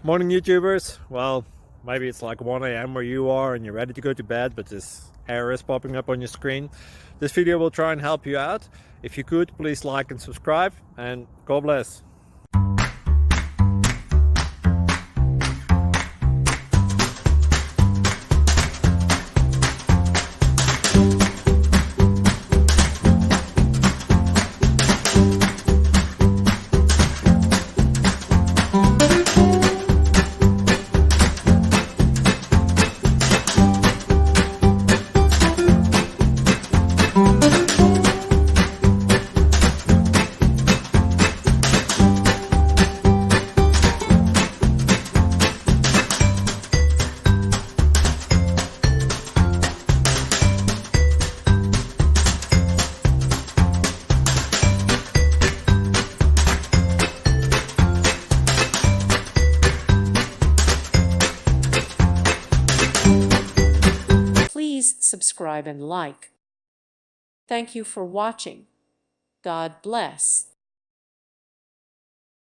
Morning YouTubers. Well, maybe it's like 1 a.m. where you are and you're ready to go to bed, but this error is popping up on your screen. This video will try and help you out. If you could, please like and subscribe, and God bless. Please subscribe and like. Thank you for watching. God bless.